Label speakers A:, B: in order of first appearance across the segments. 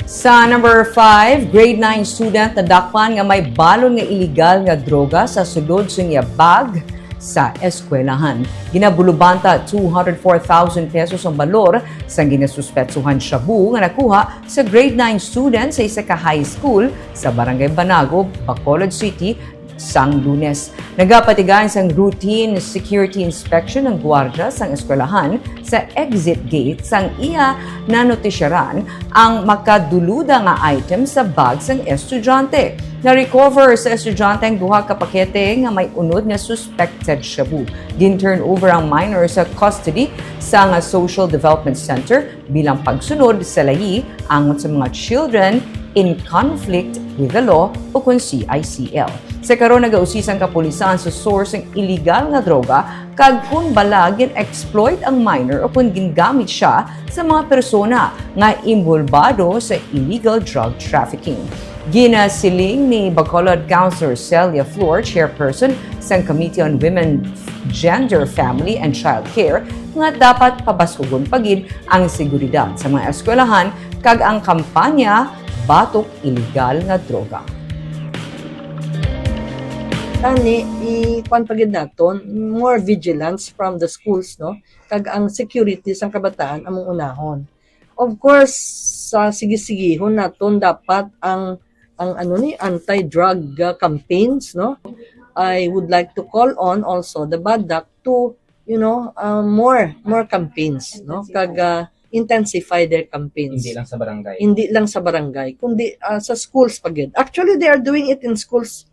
A: Sa number 5, grade 9 student na dakpan nga may balon nga illegal nga droga sa sulod sa iya bag sa eskwelahan. Ginabulubanta 204,000 pesos ang balor sa ginasuspetsuhan shabu nga nakuha sa grade 9 student sa isa ka high school sa Barangay Banago, Bacolod City, sang Lunes. Nagapatigan sang routine security inspection ng gwardiya sang eskwelahan sa exit gate sang iya nanotisyaran ang makaduluda nga item sa bag sang estudyante. Na-recover sa estudyante ang duha ka pakete nga may unod nga suspected shabu. Gin-turn over ang minor sa custody sa nga Social Development Center bilang pagsunod sa layi angon sa mga children in conflict with the law o kung CICL. Sa karon nagausisang kapulisan sa source ng illegal nga droga kag kung balag exploit ang minor o kung gingamit siya sa mga persona nga involvado sa illegal drug trafficking. Ginasiling ni Bacolod Councilor Celia Flor, chairperson sa Committee on Women, Gender, Family, and Child Care, nga dapat pabasugon pagid ang seguridad sa mga eskwelahan kag ang kampanya Batok Illegal nga Droga.
B: Tani, i-kuan pagid naton more vigilance from the schools, no? Kag ang security sang kabataan among unahon. Of course, sa sige-sigihon naton dapat ang anti-drug campaigns, no? I would like to call on also the BADAC to, more campaigns, no? Kag intensify their campaigns.
C: Hindi lang sa barangay.
B: Hindi lang sa barangay, kundi sa schools pagid. Actually, they are doing it in schools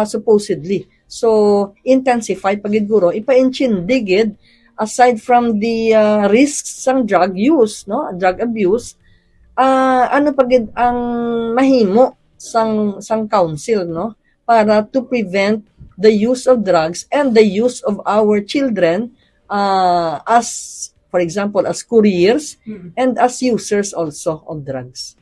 B: supposedly. So, intensify pagid guro, ipa-inchindigid aside from the risks sang drug use, no? Drug abuse, ano pagid ang mahimo sang council, no? Para to prevent the use of drugs and the use of our children as, for example, as couriers and as users also of drugs.